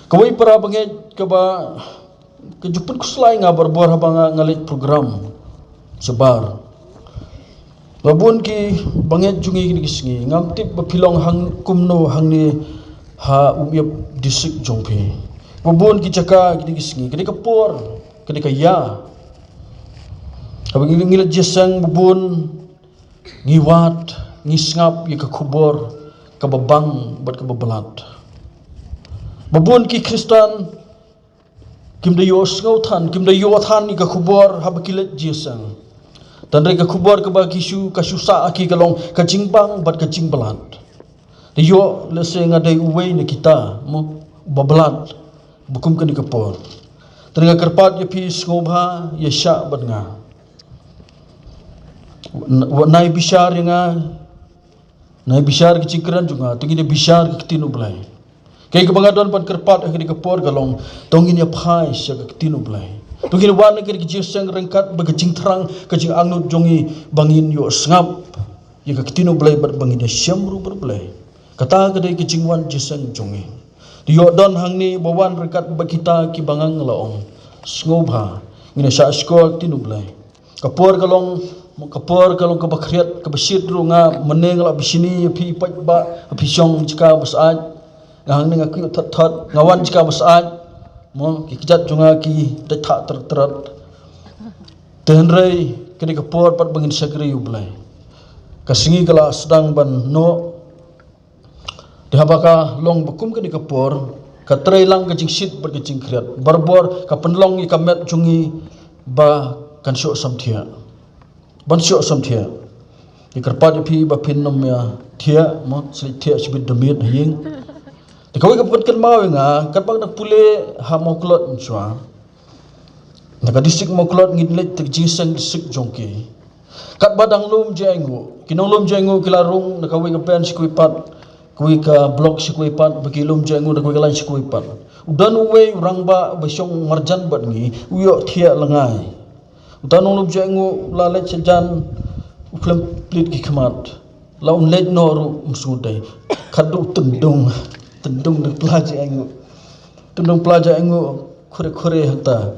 Kawai para banget kaba kejuput kuslai nga berbuar habang ngalit program sebar. Labun ki banget jungi gisngi ngamtip bapilong hang kumno hang ni ha umyap disik jongpe. Babun ki caka gisngi kadi kapor kadi kaya. Habang ngilat jesang babun ngiwat ngisngap ya kakubor kababang bat kababalat. Babun ki Kristan kim dayo ngautan kim dayo than ni kakubor habakilat jesang. Dan mereka kubur ke bagi kasusa aki kalong kajingbang bat kajingbalat. Diyo lese ngadai uway na kita mo babalat bukum ka ni kapor. Tengah kerpat ya pis ngobha ya syak bat nga. Nai bishar ya nga nai bishar ke cingkeran juga tengi dia bishar ke ketinu belai. Kaya kebangadon pan kerpat ak ni kapor kalong tongin ya phai syak ke ketinu belai. Tunggu wan negeri kejisang rengkat bagajing terang kejing angnut jongi bangin yo sengap ya ketino belai berbangin ya syamru berbelai kata kedai kejing wan jisang jongi diyo don hang ni bawan rengkat bagita ki bangang laong ngobha ngina sa skol tino belai kapor kalong kabakriat kabasit ru nga meneng la bisini pi pat ba pi syong jika basaj hang ni ngaku that ngawan jika basaj mo kikijat junga ki datha terat tenrei kini kapor pat bangin sagri ublai kasingi kala sedang ban no dihabaka long bakum kini kapor katrei lang kajing sit berkajing kriat barbor kapenlong i kamet jungi ba kan syok samthia ban syok samthia ikarpat pi ba pin nom ya thia mo slithia sibit demit hing Kawai kapag kan mau nga kapag nagpuli ha moklot nswa nakadisik moklot ngidlit tagjisang disik jongki kat badang lum jengu kinong lum jengu kilarung nakawai kapen si kuipat kuwi ka blok si kuipat bagi lum jengu nakawai kalan si kuipat udan uwe urang ba basyong marjan bat ngi uyo thia lengai udan lum jengu lalet sejan uklam plit ki khamat laun let noru musudai khadu tendung tendung pelajar engu kore hanta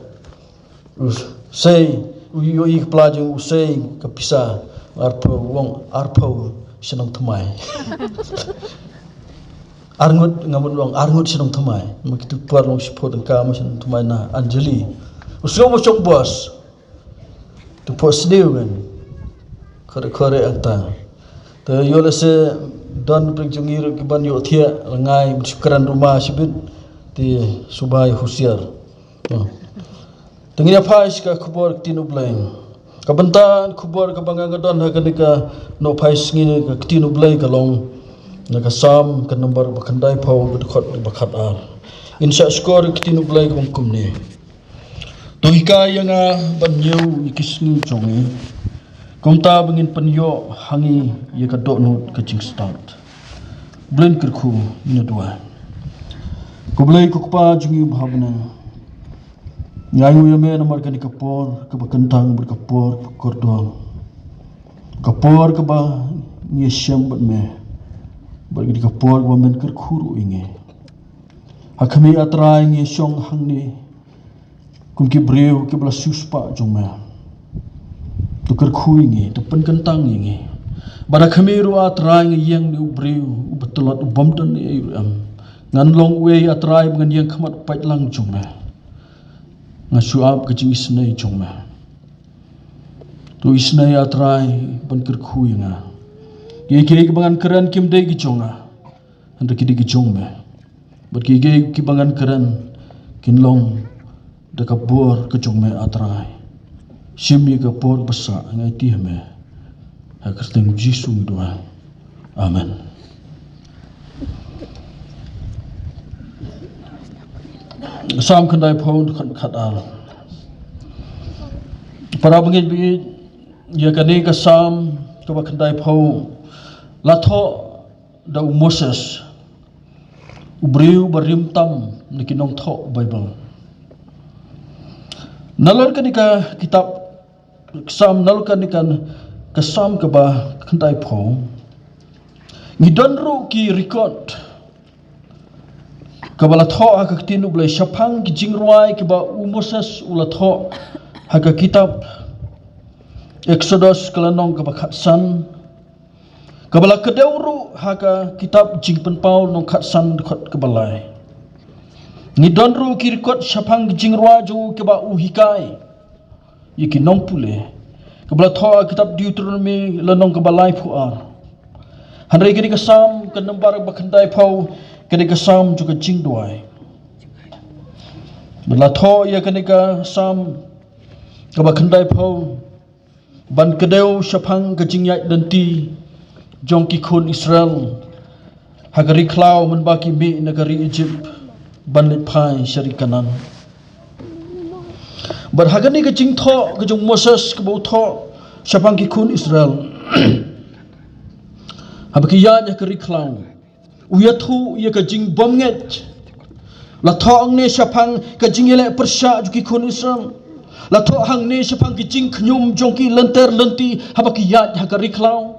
usai uyoi pelajar usai kapisa arpo senang temai arngut ngamut wong arngut senang temai begitu puar long sipot engka senang temai na Anjali usio mo chong bos tu pos dia kan kore hanta te yola se dan perjungir kiban yo thia lengai syukuran rumah sibit ti subai husiar tengina phais ka khubor tinu blai ka bentan khubor ka bangang don ha ka no phais ngin ka tinu blai ka long na ka sam ka number bakhandai phau ka khot bakhat ar insya skor tinu blai kum ni tuika yanga banyu ikisnu jongi Kumta bangin penyo hangi ya ka doknut ka jing start. Blen kerku ni dua. Ku blai ku pa jungi bhabna. Nyayu ya me namar ka ni kapor ka bakentang berkapor kordol. Kapor ka ba ni syam bat me. Bagi di kapor wa men kerku ru inge. Hakami atrai ni syong hang ni. Kum ki breu ki bla suspa jong me. Tukar kui ngi, tupan kentang ngi. Bara kamiru atrai ngi yang ni ubriu, ubetulot ubamdan ni ayu am. Ngan long way atrai ngan yang kamat pait lang jungme. Ngan suap kecing isnai jungme. Tu isnai atrai ban kerkui nga. Gege kebangan keran kim dei gijonga. Handa kidi gijongme. Bat gege kebangan keran kinlong dekabur kejongme atrai. Simi ka por basa ngai ti me ha kristeng jisu doa amen sam khandai phone khat al para bangit bi ya kani ka sam to ba khandai phone la tho da Moses ubriu barim tam nikinong tho bible nalor kanika kitab Sam nalkan ikan kesam ke ba kentai po ngidon ru ki record Kabala tho haka ketinu blai syapang ki jingruai ke ba Moses ula tho haka kitab Exodus kelanong ke bakatsan kabala kedeuru haka kitab jingpen paul nong katsan dekot kebalai ni donru kirikot syapang jingrua jo ke ba uhikai yiki nong pule kabala tho kitab Deuteronomy lenong kebalai puar handai kini kesam ke nembar bakandai pau kini kesam juga jingduai bela tho ya kini kesam ke bakandai pau ban kedeu syapang ke jingyai denti jongki kun Israel hagari klau menbaki mi negeri Egypt banlit pai syari kanan berhagani ke jing tho ke jong Moses ke bau tho syapang ki kun Israel habaki ya kari klau uya thu ya ke jing bomnget la tho ang ne syapang ke jing ele persya juki kun Israel la tho hang ne syapang ki jing knyum jongki lenter lenti habaki ya hagari klau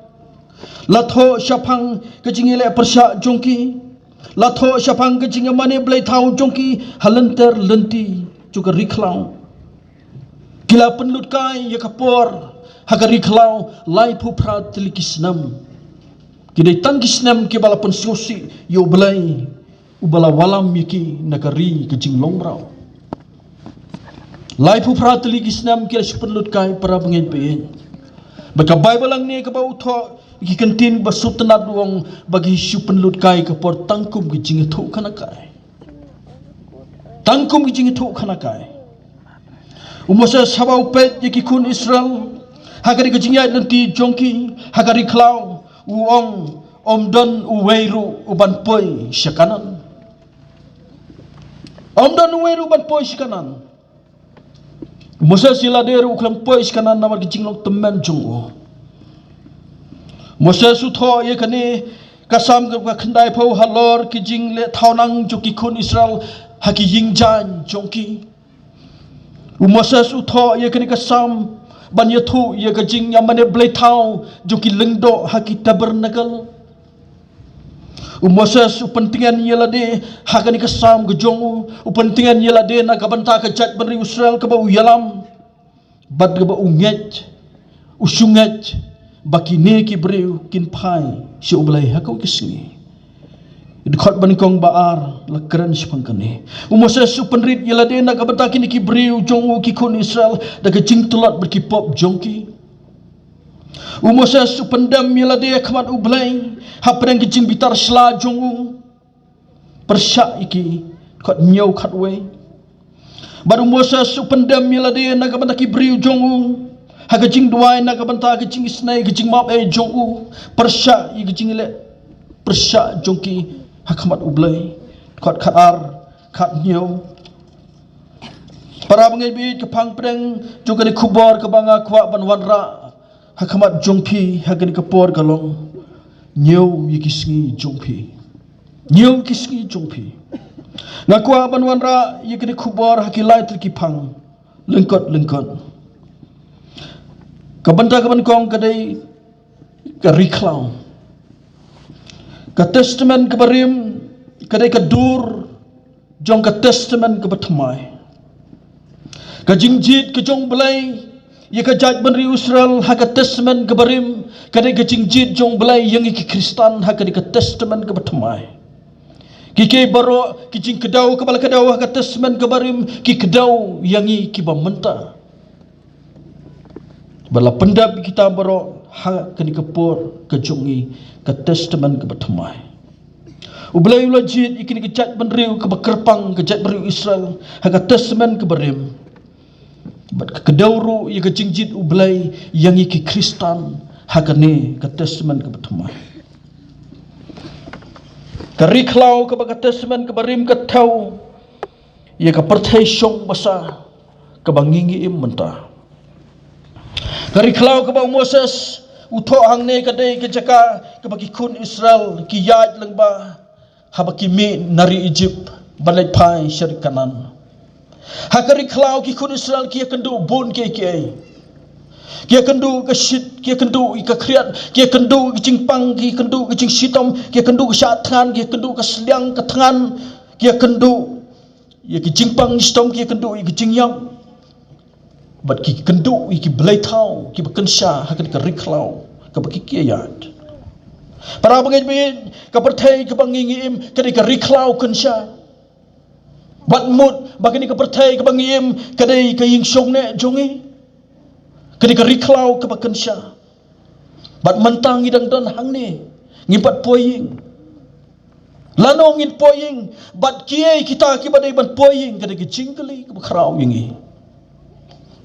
latho syapang kejingile persya jongki latho syapang kejinga mane blai thau jongki halenter lenti juga riklau kila penlut kai ya kapor hagari klau lai pu prat likisnam kidai tangisnam ke bala pensusi yo blai ubala walam yiki nakari kejing longrau lai pu prat likisnam kila penlut kai para bengen pe baka bible ang ni ke bau tho ki kentin basut tenat wong bagi hisu penlut kai ke por tangkum ki jing thu khana kai tangkum ki jing thu khana kai umosa sabau pet ki kun Israel hagari ke jingyai nanti jongki hagari klau uong omdon uweiru uban poi syakanan omdon uweiru uban poi syakanan umosa sila deru uklam poi syakanan namar ki jinglong temen jongo Moses utho ye kani kasam ke khandai phau halor ki jing le thaunang joki kun Israel haki yingjan jongki Moses utho ye kani kasam ban ye thu ye ka jing yamane blai thau joki lengdo haki tabernacle Moses upentingan ye lade hakani kasam ke jongu upentingan ye lade na kabanta ka jat beri Israel ke ba uyalam bad ke ba unget usunget baki ne ki breu kin pai si ublai hakau kisni dekat banikong baar la keren sepangkane Moses upenrit yela de na kabata kini ki breu jongu ki kun Israel daga jing telat berkipop jongki Moses upendam yela de khamat ublai hapren ki jing bitar sla jongu persya iki khat nyau khatwe baru Moses upendam yela de na kabata ki breu jongu haga jing duai na kabanta ke jing snai ke jing map jongu persya i ke jing le persya jongki hakmat ublai khat khaar khat nyau para bengai bi ke phang preng juga ni khubor ke banga khwa ban wanra hakmat jongpi haga ni kapor kalong nyau i kisngi jongpi nyau kisngi jongpi ngakwa ban wanra i ke ni khubor hakilai tri ki phang lengkot kabanta kaban kong kadai ka riklau ka testament ka barim kadai ka dur jong ka testament ka batmai ka jingjit ka jong belai ye ka jaj benri Israel ha ka testament ka barim kadai ka jingjit jong belai yang ki Kristan ha ka testament ka batmai ki ke baro ki jing kedau ka bala kedau ha ka testament ka barim ki kedau yangi ki bamenta bala pendap kita baro ha kini kepor kejongi ke testament ke batmai ublai ulajit ikini ke jat benriu ke bekerpang ke jat beriu Israel ha ke testament ke berim bat ke dauru ye ke jingjit ublai yang iki Kristan ha kene ke testament ke batmai ke riklau ke testament ke berim ke tau ye ke perthai syong basa ke bangingi im mentah Kari klau ke bau Moses utho hang ne kadai ke jaka ke bagi kun Israel ki yaj lengba habaki mi nari Egypt balai pai syari kanan hakari klau ki kun Israel ki kendu bon ke kia kendu ke shit kia kendu ke kriat kia kendu ke jingpang kia kendu ke jing sitom kia kendu ke syatran kia kendu ke seliang ke tangan kia kendu ia ki jingpang ni stom kia kendu ia ki jingyam bat ki kendu ia ki belai tau ki bekensha hakan ka riklau ka baki kia yad para bangai bin ka perthai ka bangingim kadi ka riklau kensha bat mut bagini ka perthai ka bangim kadi ka yingsong ne jongi kadi ka riklau ka bekensha bat mentang idang don hang ni ngimpat poying lano ngin poying bat kiai kita ki badai ban poying kada ki jingkeli ke bakrau yingi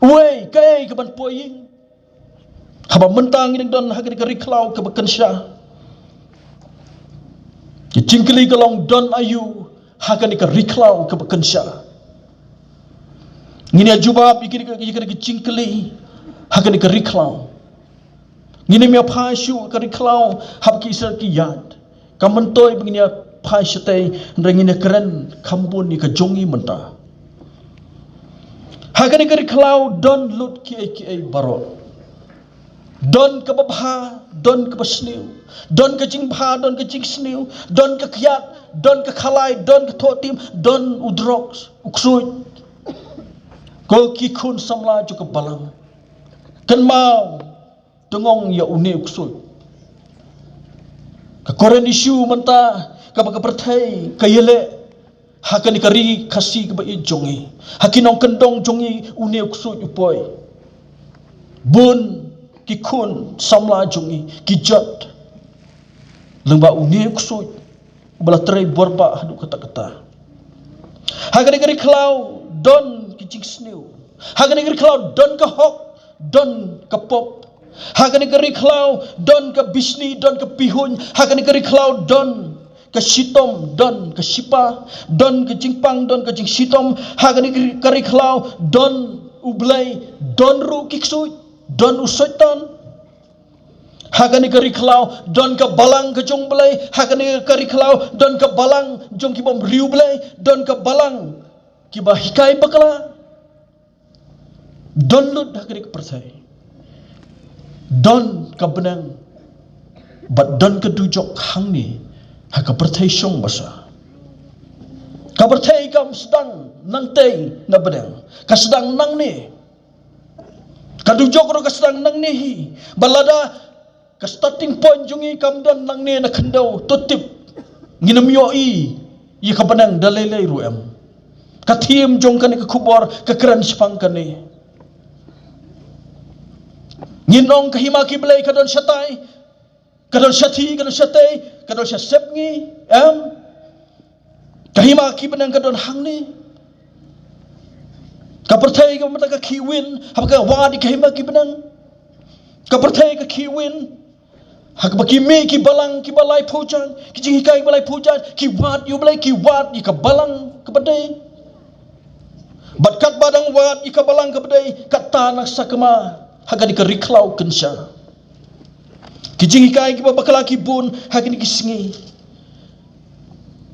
wei kai ke ban poying haba mentang ngin don hagri ka riklau ke bakensha ki jingkeli ke long don ayu hagani ka riklau ke bakensha ngini ajubab ikiri ki jingkeli hagani ka riklau ngini mia phashu ka riklau hab ki sar ki yad kamantoi begini pai setai rengine keren kambun ni ka jongi menta hagani kari klau don lut ki baro don ka babha don ka basniu don ka jingpha don ka jingsniu don ka kyat don ka khalai don ka thotim don udrok uksui ko ki khun samla ju ka balang kan mau tengong ya uni uksui ka koren isu menta ka perthai ka yele hakani kari khasi ka bai jongi hakinong kendong jongi une uksu upoi bun ki khun samla jongi ki jot lengba une uksu bala trai borba hadu kata-kata hakani kari klau don ki jingsniu hakani kari klau don ka hok don ka pop hakani kari klau don ka bisni don ka pihun hakani kari klau don ka sitom don ka sipa don ka jingpang don ka jing sitom hagani kari klau don ublay don ru kiksui don usoitan hagani kari klau don ka balang ka jong blay hagani kari klau don ka balang jong kibom riu blay don ka balang kiba hikai bakala don lut hagani ka percaya don ka benang bat don ka dujok hang ni haka perthai syong basa ka perthai kam sedang nang tei na bedang ka sedang nang ni ka dujok ro ka sedang nang ni hi balada ka starting point jungi kam don nang ni na khendau tutip nginam yo i ka benang dalai ruam ka thiem jong kan ka khubor ka kran spang kan ni nginong ka hima ki blai ka don satai kadol syati kadol syatei kadol syasep ngi kahima ki benang kadol hang ni ka perthai ka mata ka kiwin hab ka wadi kahima ki benang ka perthai ka kiwin hak ba ki me ki balang ki balai pujan ki jing hikai balai pujan ki wat yu balai ki wat ka balang ka badai batkat badang wat ka balang ka badai kata nak sakma haga di ka riklau kensha kijing ikai ki bakala ki bun hakini kisingi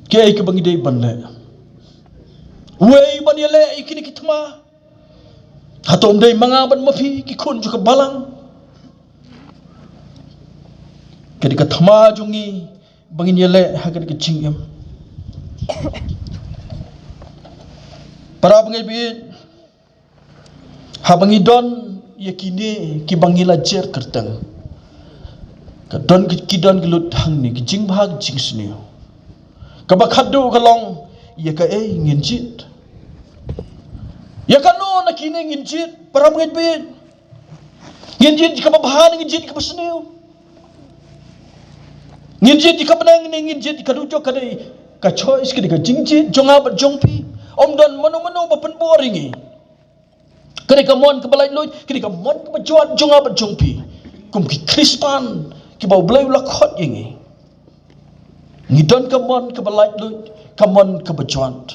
kiai ki bangi dei banle wei ban yele ikini kitma hatom dei manga ban mafi ki khun ju ka balang kedi ka thama jungi bangi yele hakini ki chingem para bangi bi ha bangi don yakini ki bangi la jer kertang ka don ki don gelut hang ni ki jing bhag jing sni ka ba khadu ka long ya ka nginjit ya ka no na kini nginjit para mngit be nginjit ka ba bahan nginjit ka basni nginjit ka benang ni nginjit ka dujo ka dei ka choice ka jingjit jonga ba jongpi om don mano ba pen boring kini ka mon ka balai loy kini ka mon ka ba jot jonga ba jongpi kum ki krispan ki bau blai lakhot yengi ngidon ka mon ka balai lut ka mon ka bajwant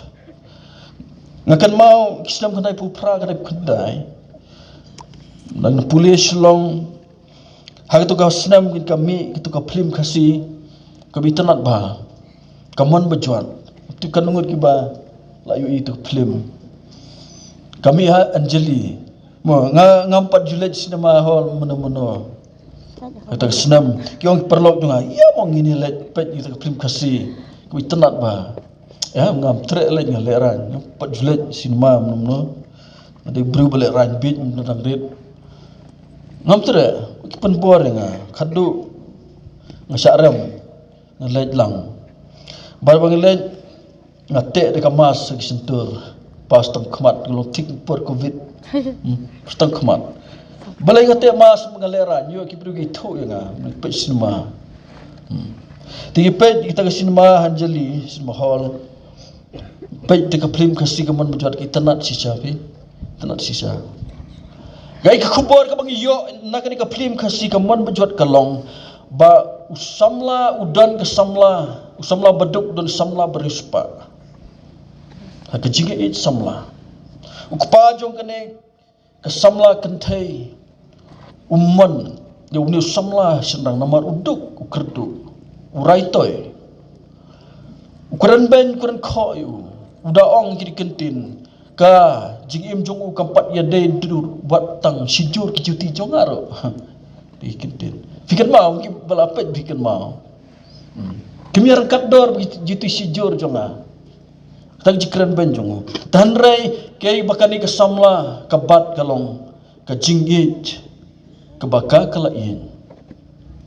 ngakan mau kisam kanai pu pra ka khandai dan pulis long hak tu ka snam kin kami tu ka film khasi ka bitanat ba ka mon bajwant tu kan ngut ki ba layu itu film kami ha Anjali mo ngampat Juliet cinema hall mono atau senam kiong perlok juga ya mong ini let pet itu film kasih kui tenat ba Ya ngam trek lek ngaleran pat julet sinema nomno ada bru balik ran bit menang red ngam trek pen por nga khadu ngasarem ngalej lang bar bang lej ngate de kamas seg sentur pas tang khmat lo tik por covid tang khmat balai ngate mas ngaleran yo ki bru gi thu nga pe sinema tigi pe kita ke sinema hanjali sinema hall baik dekat film kasih keman berjuat kita nak sisa pi tanat sisa gai ke kubur ke bang iyo nak ni ke film kasih keman berjuat kalong ba usamla udan ke usamla beduk dan samla berispa ha ke jinge it samla ukpa jong kene ke samla kentai umman dia uni samla senang namar uduk ukerdu uraitoy ukuran ben ukuran khoyu udah ong kiri kentin ka jing im jong u kampat ya dei dur buat tang sijur ki cuti jong aro di kentin fikan mau ki balapet fikan mau kemiar kador jitu sijur jong a tang jikran ben jong tan rai kei bakani ke samla kabat kalong ka jingit ke baka kalain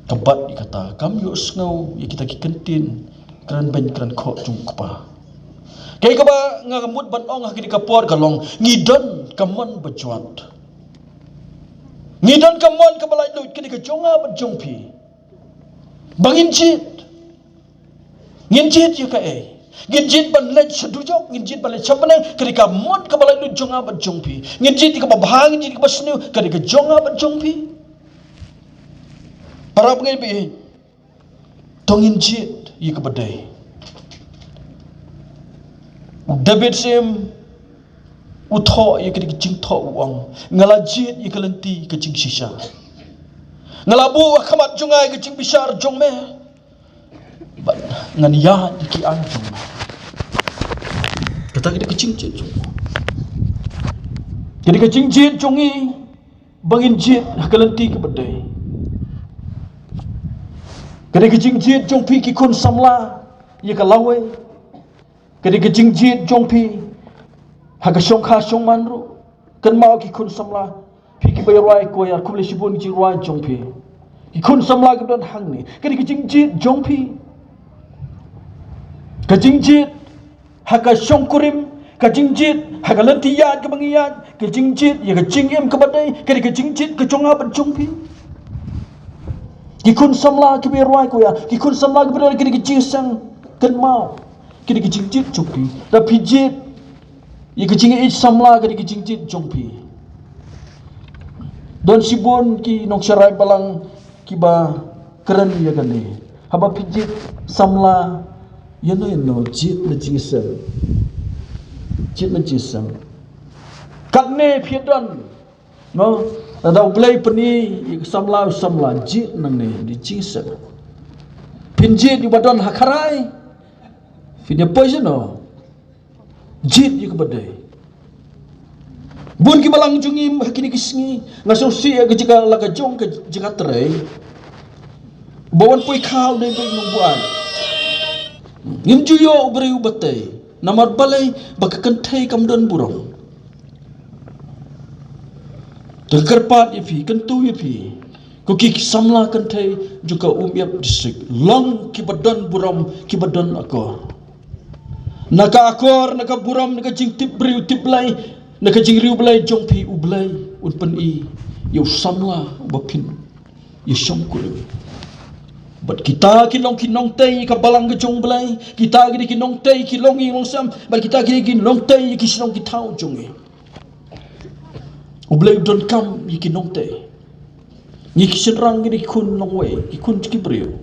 kabat dikata kam yo sngau ya kita ki kentin kran ben kran kho jong kapa kaya ka ba nga kamut ban ong hakini kapor kalong ngidon kamon berjuat ngidon kamon kabalay lut kini ka jonga berjong pi bangin jit nginjit yu ka nginjit ban lej sedujok nginjit ban lej sabanang kini ka mon kabalay lut jonga berjong pi nginjit ka babahang nginjit ka basnu kini ka jonga berjong pi para pengai bi tongin jit yu ka badai David sim utho ye ke jing tho uang ngalajit ye kelenti ke jing sisa ngalabu khamat jungai ke jing bisar jong me ngan ya ki an jong me kata ke jing jit jong jadi ke jing jit jongi bangin jit kelenti ke bedai kada ke jing jit jong pi ki kun samla ye ka lawe kadi ke jingjit jongpi haga shongkha shongmanru kan mau ki kun samla pi ki bayrai ko yar kumle shibun ji rwa jongpi ki kun samla ke don hangni kadi ke jingjit jongpi ke jingjit haga shongkurim ke jingjit haga lentiyat ke bangiyat ke jingjit ya ke jingim ke badai kadi ke jingjit ke jonga ban jongpi ki kun samla ke bayrai ko ya ki kun samla ke badai kadi ke jingsang kan mau kini kejingjit jongpi dah pijit ye kejingjit samla kini kejingjit jongpi don sibun ki nong syarai balang ki ba keren ya gane haba pijit samla ya no jit na jingsam jit na jingsam katne phiedon no ada blai pani samla jit nang ne di jingsam pinjit di badon hakarai Fini poison no, jit you kebadai. Bun ki balang jungi hakini kisngi ngasong si aga jika laga jong ke jika terai. Bawan pui kau dai bai nungbuan. Ngim juyo ubri ubatai. Namar balai baka kentai kamdon burong. Terkerpat ipi kentu ipi. Kuki samla kentai juga umiap distrik. Long kibadon buram kibadon akor. Naka akor, naka buram, naka jing tip beriu tip belai, naka jing riu belai jong pi u belai unpan i yau samla bapin ye shongkul. But kita kinong tei ka balang ke jong belai, kita gini kinong tei kilong i long sam, but kita gini kinong tei ki sinong ki tau jong e. U belai don kam i kinong tei. Ni kisenrang gini kun long we, ki kun ki beriu.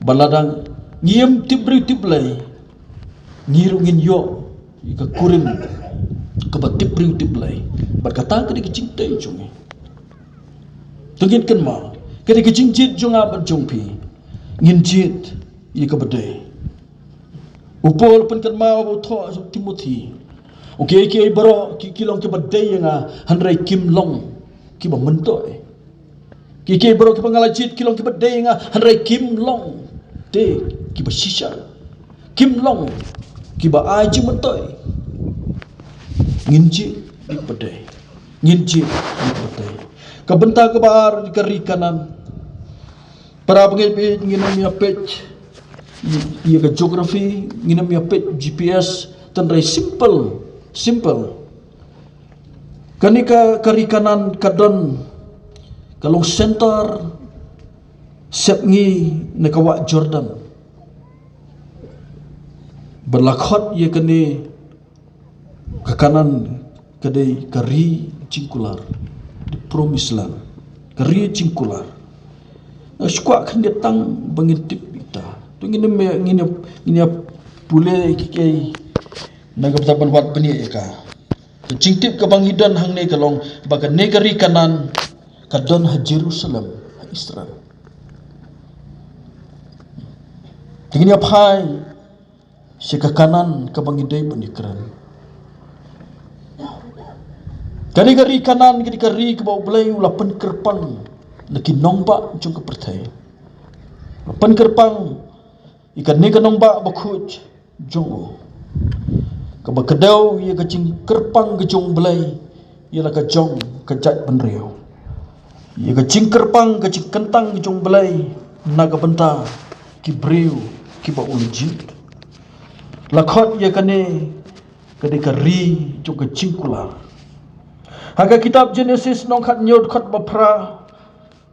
Baladang ngiem tip beriu tip belai. Ngirungin yo ika kurim ke batip riu tip lai berkata ke di cintai jungi tungin kan ma ke di jingjit junga berjungpi nginjit ika badai upol pun kan ma bu tho Timothy okay ke baro ki kilong ke badai nga hanrai kim long ki ba mentoi ki baro ki pangalajit kilong ke badai nga hanrai kim long te ki ba shisha kim long kiba aji mentoi nginji di pedai nginji di pedai kabenta kebar di kiri kanan para pengen nginam ya page ia ke geografi nginam ya page GPS tandai simple kanika kiri kanan kadon kalong center sepngi nekawak Jordan berlakhot ia kene ke kanan kedai kari cingkular di promised land kari cingkular squat kan datang bangintip kita tu ngine pule kikai naga taban wat bani ka cingtip ke bangidan hang ne kalong baga negeri kanan kadon ha Jerusalem ha Israel tingini apai si ke kanan ke bangidai benikran kari kanan kari ke bawah belai lapan kerpang laki nombak jung ke pertai lapan kerpang ikan ni ke nombak bakut jung ke bakedau ia ke cing kerpang ke jung belai ia la ke jong ke jat benriau ia ke cing kerpang ke cing kentang ke jung belai naga benta ki breu ki ba ulujit lakhot ia kane kade kari jung ke cingkular Haga kitab Genesis nong khat nyod khat bapra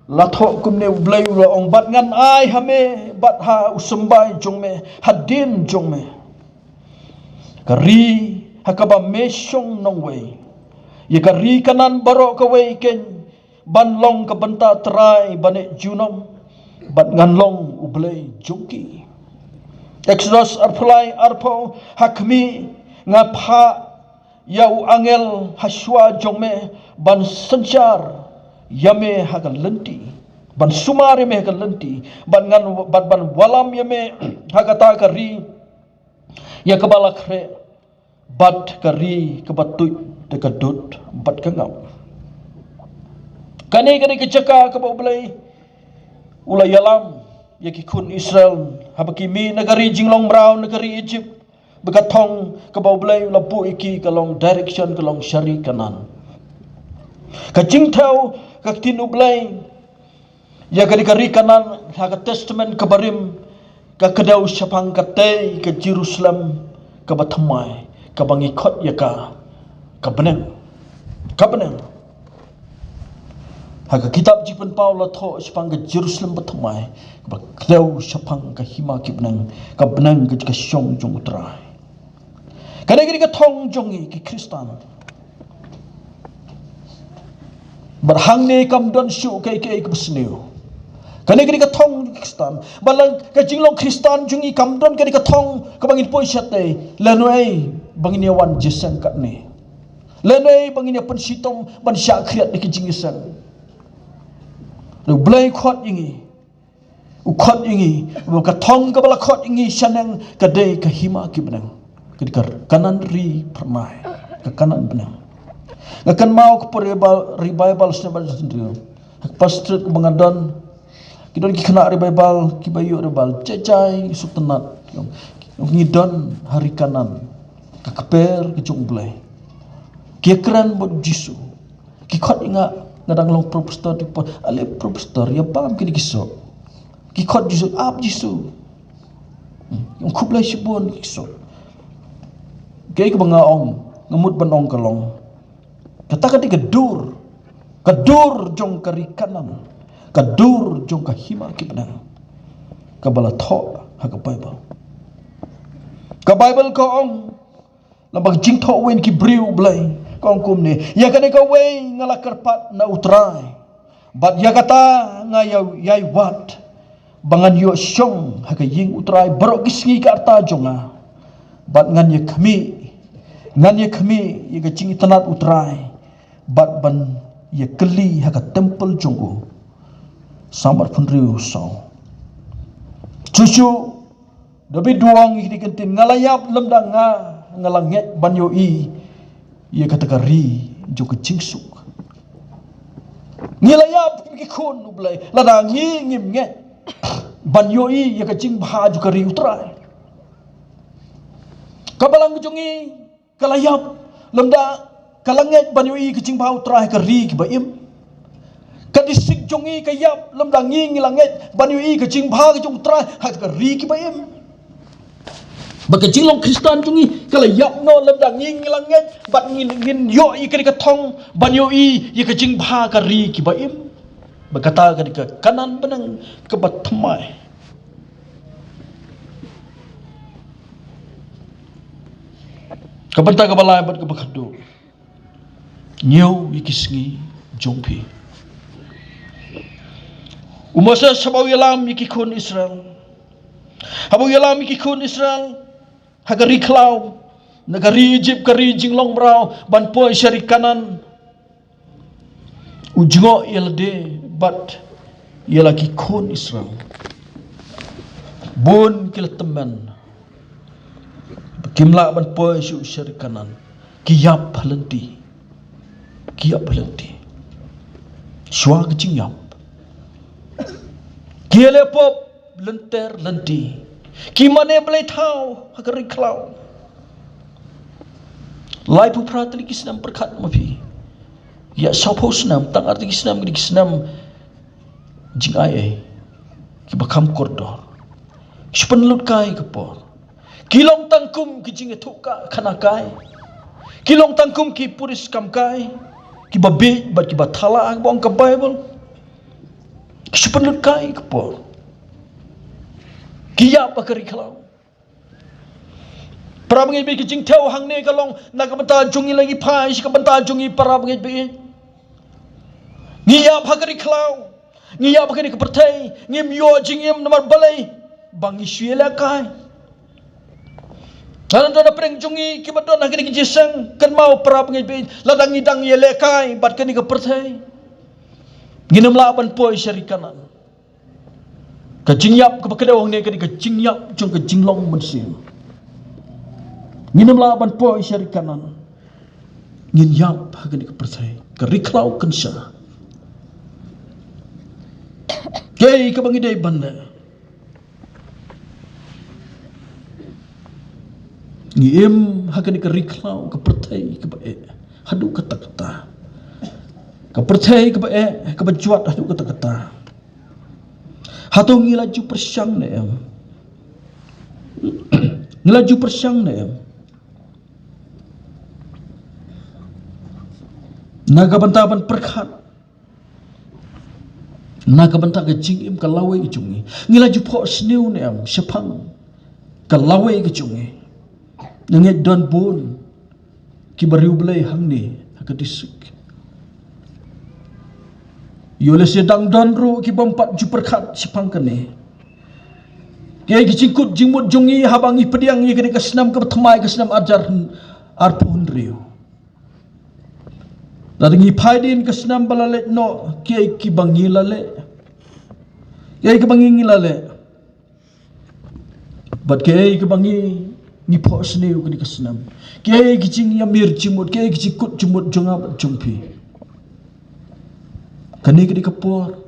lathok kumne blai ula ong bat ngan ai hame bat ha usumbai jong me hadin jong me kari hakaba mesyong nong wei ye kari kanan barok ka wei ken ban long ka benta trai banek junom bat ngan long ublai jongki Exodus arpulai arpo hakmi ngapha Yau angel haswa jongme ban sencar yame hagal lenti ban sumare me hagal lenti ban ngan ban walam yame hagata kari ya kabala khre bat kari kebatut dekadut bat kangau kane kecaka kaboblai ula yalam yakikun Israel habaki negari jinglong brau negari Egypt Begatong ke bawah belai lapu iki kalong direction kalong syari kanan. Kacing tau kakitinu belai ya kari kanan hak testament kebarim ke kedau syapang katai ke Jerusalem ke batamai ke bangikot ya ke beneng hak kitab jipen Paul tho syapang ke Jerusalem batamai ke kedau syapang ke hima ke beneng ke syong jong utrai. Kadang-kadang tong jongi ki Kristan berhang ne kam don syu kai ke besneu kadang-kadang tong Kristan balang ka jinglong Kristan jongi kam don kadang tong ka bangin poi syate lanoi bangin yawan jesen kat ne lanoi bangin ya pensitom ban syakriat de ki jingisan lu blai khot ingi ukot ingi ka tong ka bala khot ingi sanang kadai ka hima ki benang ketika kanan ri permai ke kanan benang akan mau ke revival sebenarnya sendiri pastor mengadan kita ni kena revival kibayu revival cecai sutenat ngidon hari kanan ke keper ke jong belai kekran buat jisu kikot ingat ngadang long propster di ale propster ya pam kini kisok kikot jisu ap jisu yang kublai sibun kisok Kaya ke bangaong ngemut banong kalong katakan di kedur jong kari kanan kedur jong kahima ki benang kabala tho ha ka Bible ko ong labag jing tho wen ki briu blai kong kum ni ya kane ka wei ngala karpat na utrai bat ya kata ngayau yai wat bangan yo syong ha ka ying utrai barok kisngi ka arta jonga bat ngan ye kami ye ke cingi tanat utrai bat ban ye keli ha ka temple jonggo samar pun riu sau cucu dabi duang iki kentin ngalayap lemdang ngalanget ban yo i ye kategori jo ke cingsuk ngilayap ki kun ublai ladang ngim nge ban yo i ye ke cing bha jo ke ri utrai Kabalang jongi kalayap lemda kalanget banyui kecing bau terakhir keri kibaim. Kadisik jongi kayap lemda nging langet banyui kecing bau kecing terakhir keri kibaim. Bakajing long Kristen jongi kalayap no lemda nging langet bat ngin yo ikari katong banyui kecing bau keri kibaim. Berkata ketika kanan benang kebat temai. Kebentar kebalai bat kebakadu. Nyau ikisngi jongpi. Umasa sabau yalam ikikun Israel. Habau yalam ikikun Israel. Hagari klau. Negari Egypt kari jinglong brau. Banpoi syari kanan. Ujungo yalade bat yalaki kun Israel. Bun kila teman. Kimla ban poy syu syari kanan. Kiyap halenti. Kiyap halenti. Syua kecing yap. Kiyale pop lenter lenti. Kimane belai tau hagari klau. Lai pu pratri kisnam perkat mapi. Ya sapo senam tang arti kisnam gidi kisnam jing ai. Kibakam koridor. Sepenelut kai kepor. Kilong tangkum ki jing etuka kanakai. Kilong tangkum ki puris kamkai. Ki babi bat ki bathala ang bong ka Bible. Sepenelut kai kepor. Kiya pakari kalau. Para bangit bi ki jing teu hang ne kalong nakabanta jungi lagi pai sikabanta jungi para bangit bi. Ngiya pakari kalau. Ngiya pakari kepertai. Ngim yo jing yem nomor balai. Bangi syela kai. Lalu tuan pereng jungi kibat tuan nak kini kisang kan mau perap ngai ladang idang ye lekai bat kini ke pertai nginum laban poi syari kanan ka jingyap ke pakedawang ne kini ke jingyap jong ke jinglong mensim nginum laban poi syari kanan nginyap kini ke pertai ke riklau kensya kei ke bangidai banda ngiem hakani ke riklau ke pertai ke bae hadu kata-kata ke pertai ke bae ke bajuat hadu kata-kata hatu ngilaju persyang ne em ngilaju persyang ne em naga bantaban perkat naga bantag jingim ke lawe ijungi ngilaju po sniu ne em sepang ke lawe ijungi Nenget don bun ki bariu belai hang ni hakadisuk. Yole sedang don ro ki bompat ju perkat sipang kene. Kiai ki cingkut jingmut jungi habangi pediang ye kene kesenam ke temai kesenam ajar arpun riu. Ladengi paidin kesenam balale no kiai ki bangi lale. Kiai ki bangi ngilale. Bat kiai ki bangi ni po sniu kini kesenam kiai kicing yamir cimut kiai kicikut cimut jongab jongpi kani kini kepor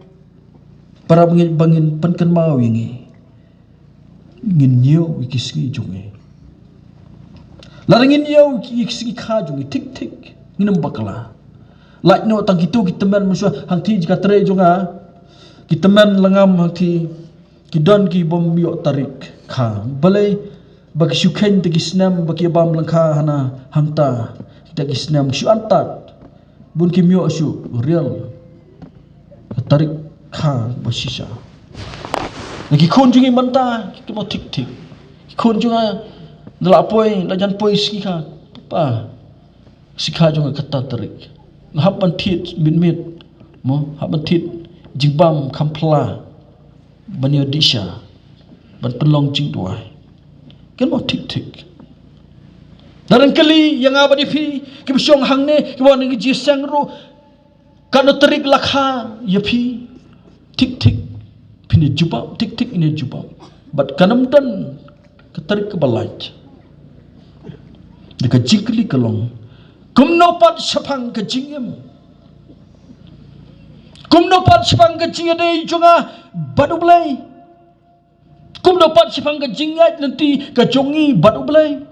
para bangin pankan mau ini ngin nyo ikisngi jonge larangin nyo ikisngi kha jonge tik tik nginam bakala lak no tang kitu kiteman musuh hang ti jika tere jonga kiteman langam hang ti kidon ki bom yo tarik kha balai bagi syukain tegi senam bagi abam langkah hana hamta tegi senam syu antat bun kimyo syu real tarik kha basisa lagi kon jungi manta kita mau tik tik kon junga dalapoi lajan poi sikha pa sikha junga kata tarik hapan tit mit mo hapan tit jingbam kampla banyo disha ban pelong jing tuai kan mau tik-tik. Barangkali yang abadi pi kibyong hangne kiwan ngi jisang ro kano terik lakha yapi tik-tik pini jubab tik-tik ini jubab bat kanam dan ketarik ke balaj dekat jikli kelong kumnopat sapang ke jingem kumnopat sapang ke jingade jonga badu belai kum dapat sipang ke jingat nanti ke jongi batu belai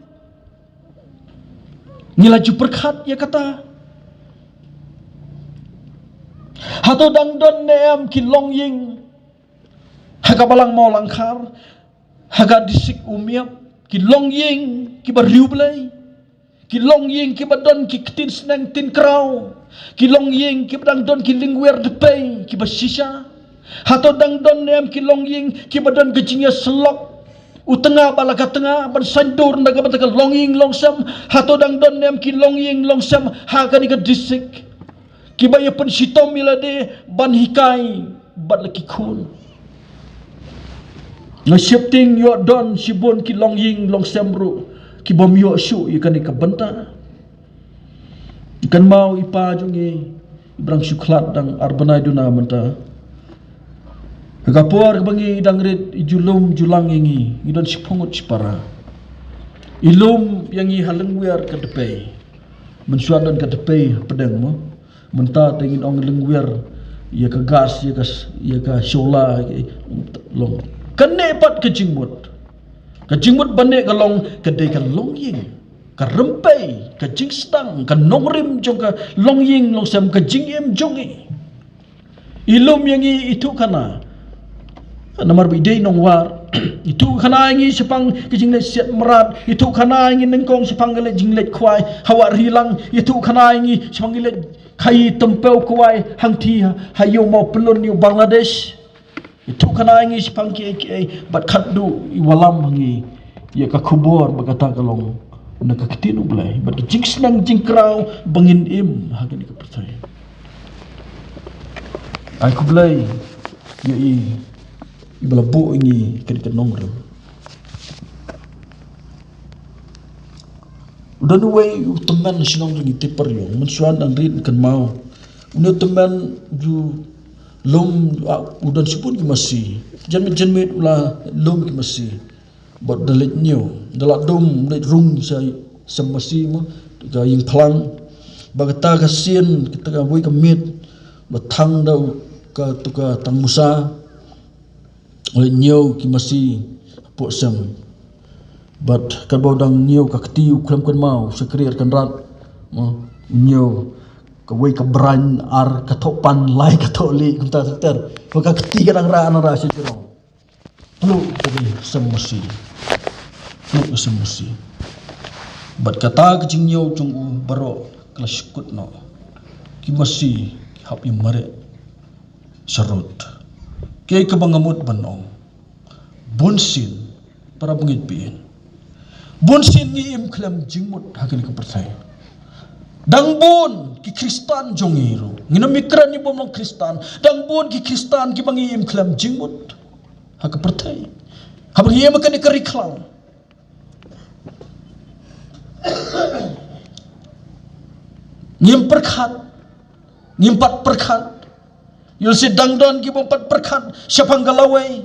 Ngilaju perkat ya kata. Hato dang don neam ki long ying. Haga balang mau langkar. Haga disik umiap. Ki long ying ki bariu belai. Ki long ying ki badon ki ketin senang tin kerau. Ki long ying ki badang don ki lingwer depay ki basisha. Hato dang don neam ki long ying ki badon gejingnya selok. Utengah balaka tengah ban sandur naga bataka long ying long sam. Hato dang don neam ki long ying long sam haga ni ka disik. Ki baya pen sitom milade ban hikai bat laki kun. Na shifting yo don sibon ki long ying long sam ru. Ki bom yo su ikan ka benta. Ikan mau ipa jungi ibrang suklat dang arbanai duna menta. Kagapor kebangi idang red ijulum julang yangi idon sipungut sipara. Ilum yangi halengwer ke depai. Mensuadan ke depai pedang mo. Menta tengin ong lengwer ia ke gas ia ke shola long. Kene pat kejingmut. Kejingmut bane kalong kedai kan long ying. Ka rempai, ka jing stang, ka nongrim jong ka long ying long sam ka jing em jongi. Ilum yangi itu kana namar bidai nongwar itu kana ingi sepang kijinglet siat merat itu kana ingi nengkong sepang gelet jinglet kwai hawar hilang itu kana ingi sepang gelet kai tempeu kwai hangti hayo mau pelun ni Bangladesh itu kana ingi sepang ki bat khaddu iwalam hangi ya ka kubur bagata kalong na ka ketinu belai bat jing senang jing krau bangin im hagen ka percaya aku belai ya ibala bo ingi kedi nongre. Udah nuway teman sinong jungi tipper yung mensuan ang rin kan mau. Udah teman ju lom udan sipun ki masih. Janmet ula lom ki masih. Bot dalit nyo dalak dom dalit rung sa masih mo ka yung plang bagata ka sien kita ka boy ka mit batang daw ka tuka tang musa. Oleh nyo ki masih po sam but kabau dang nyo ka ktiu klam kan mau sekreer kan rat nyo ka wei ka bran ar ka topan lai ka toli kunta ter ka ketiga dang ra ra si jero lu tadi sam masih lu sam masih but kata kecing nyo chung baro kelas kut no ki masih hap yang mare sarut kay kabangamot banong bunsin para bangitpiin bunsin ni imklam jingmut hakin ka percaya dang bun ki kristan jongiro nginamikran ni bomong kristan dang bun ki kristan ki bangi imklam jingmut hak percaya habang iya makan ikariklang ngimpat perkat yul si dangdon ki bompat perkat siapang galawai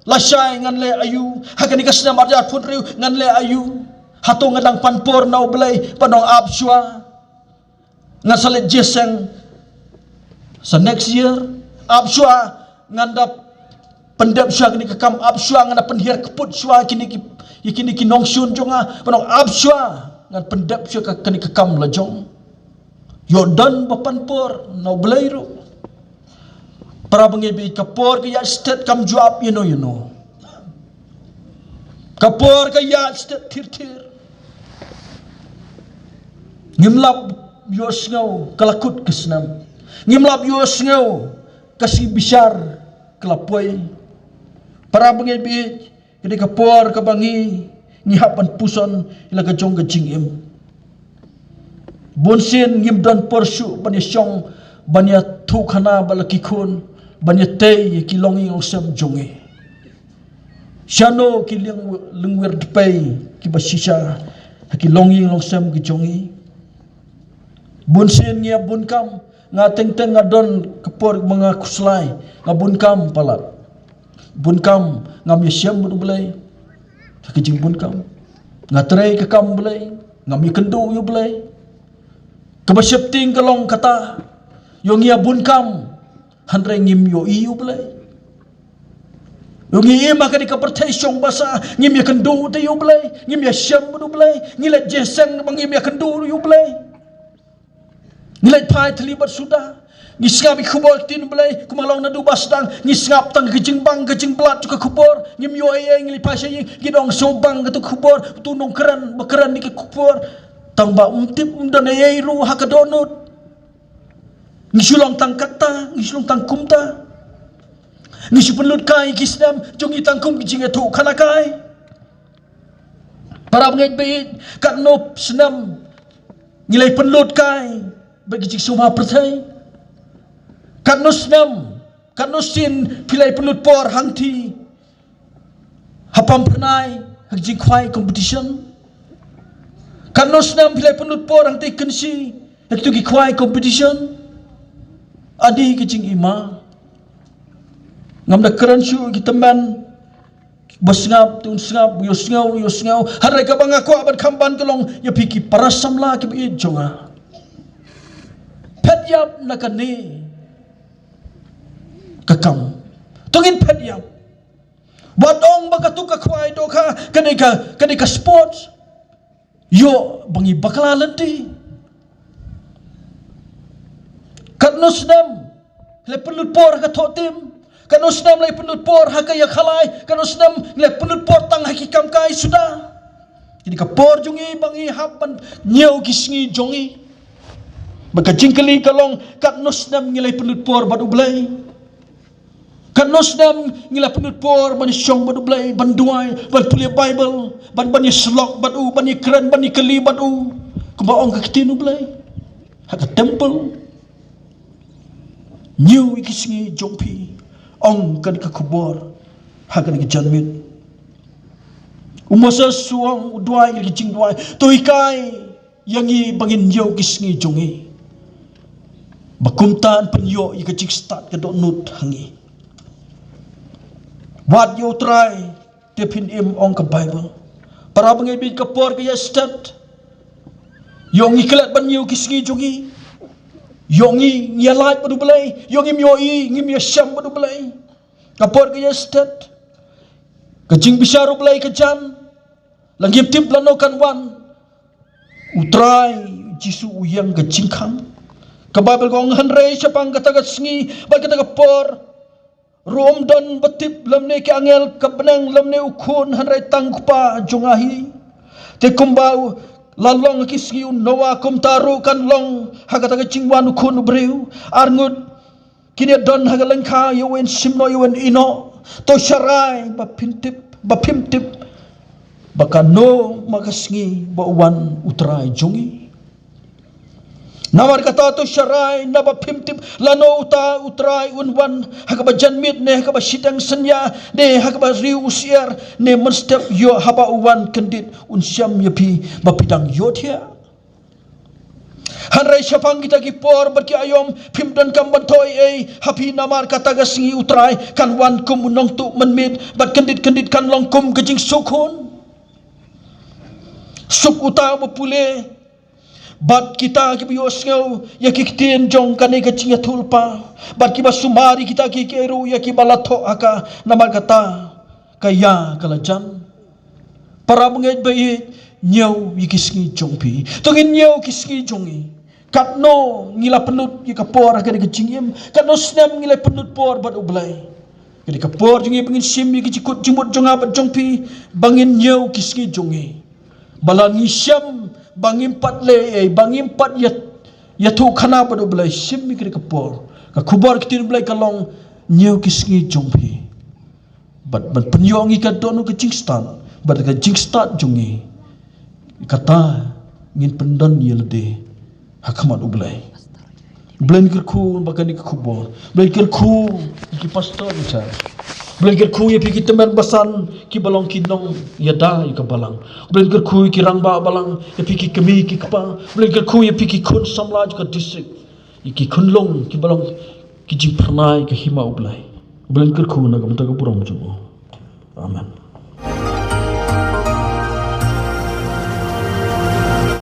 lasai ngan le ayu hakan ikas na marja pun riu ngan le ayu hato ngadang panpor nau belai panong absua ngan salit jeseng sa next year absua ngandap pendap sua kini kekam absua ngandap penhir keput sua kini ki nongsun jonga panong absua ngan pendap sua kini kekam lajong yodan bapanpor nau belai ru para bengibi kapor ke ya state kam jawab you know kapor ke ya state tir ngimlap yos ngau kalakut kesnam ngimlap yos ngau kasih bisar kelapoi para bengibi kedi kapor ke bangi ngihapan puson ila kajong kajing im bonsin ngimdan porsu banya syong banya tukana balakikun banyak teh ki longi osam jonge shano ki lengwer depai ki basisha ki longi osam ki jongi bunsen nya bunkam nga teng ngadon kepor mga kuslai nga bunkam palat bunkam ngam yesiam bulai ki jing bunkam nga trai ke kam bulai ngam yikendu yu bulai kebasyepting kalong kata yong ya bunkam handre ngim yo iu belai Ngi ima ka ka perthai song basa ngim ya kendu te yu blai ngim ya syam bu blai ngilat jesang bang ngim ya kendu yu blai ngilat pai terlibat sudah ngisngap khubor tin blai kumalong na du basdang ngisngap tang kejing bang kejing blat ka khubor ngim yo ai ngili pasai gidong sobang ka tu khubor tu nong keran bekeran ni ka khubor tang ba umtip umdan ai ru hakadonut ngisulong tang kata ngisulong tang kumta Ngisu pelut kai kisnam jongi tangkum kijing tu kanakai para ngait bait kat nop senam nilai pelut kai bagi kijing suma perthai kat no senam kat no sin pilai pelut por hangti hapam pernai kijing kwai competition kat no senam pilai pelut por hangti kensi itu ki kwai competition adi kijing ima ngam da keran syu kita man basngap tun sngap yo sngau harai ka banga ko aban khamban kelong ya piki parasam la ki bi jonga pet yap nakani kakam tungin pet yap wadong bagatu ka khwai do kha kadika sports yo bangi bakla lenti katnos nam le pelut por ka thotim kanu senam lai penut por hakaya khalai kanu senam lai penut por tang hakikam kai sudah jadi ka por jungi bangi hapan nyau kisngi jongi baka jingkeli kalong kanu senam ngilai penut por badu blai kanu senam ngilai penut por bani syong badu blai banduai ban tulis bible bani slok badu bani kran bani keli badu kubaong ka kitinu blai haka temple nyau kisngi jongpi ong kan ka kubor hakan ka janmit umasa suang udwai ki jing dwai toikai yangi bangin yo kisngi jongi bakumtan penyo i ka jing start ka donut hangi wat yo try tepin im ong ka bible para bangai bi ka por ka ya start yongi kelat ban yo kisngi jongi yongi nyalai padu belai yongi mioi ngim ya syam padu belai kapor ke yestet kejing bisaru belai kejan langip tip lano kan wan utrai jisu uyang kejing khang ka bible gong hanrei sapang kata sngi ba kata kapor rom don betip lamne ke angel kabenang lamne ukun hanrei tangkupa jongahi te kumbau lalong kisgiu noa kum taru kan long hagata cingwan kun breu arngut kini don hagalengka yuwen simno yuwen ino to sharai ba pimtip bakano makasngi ba wan utrai jongi nawar kata to sharai na ba pimtip lano uta utrai unwan hagaba janmit ne hagaba sitang senya ne hagaba riu usiar ne menstep yo haba uwan kendit unsyam yapi bapidang yothia hanrai syapang kita ki por berki ayom pimdan kamban toy hapi namar kata gasingi utrai kan wan kum unong tu menmit bat kendit kan long kum kejing sukun suk uta bapule bat kita ki bios ngau ya ki tin jong kane ka chinga thulpa bat ki basumari kita ki keru ya ki balatho aka namar kata kaya kalajan para mengait bayi nyau yikisngi jongpi tongin nyau kisngi jongi katno ngila penut ya kapor ka ka jingim katno snam ngila penut por bat ublai jadi kapor jongi pengin sim ki cikut jimut jonga bat jongpi bangin nyau kisngi jongi balangi syam bangim pat le bangim pat ya tu khana padu belai sim mi ka por ka kubar kitir belai kalong nyau kisngi jongpi bat penyongi ka donu ka jingstan bat ka jingstat jongi kata ngin pendon yelde hakamat ublai belai kerku bakani ka kubor belai kerku ki pastor bicara belai kerku ya pi teman basan ki balong kinong ya da ka balang belai kerku ki rangba balang ya pi kemi ki kapa belai kerku ya pi kun samla ka district ki kunlong ki balong ki jing pernai ka hima ublai belai kerku na ka mata ka puram jongo amen.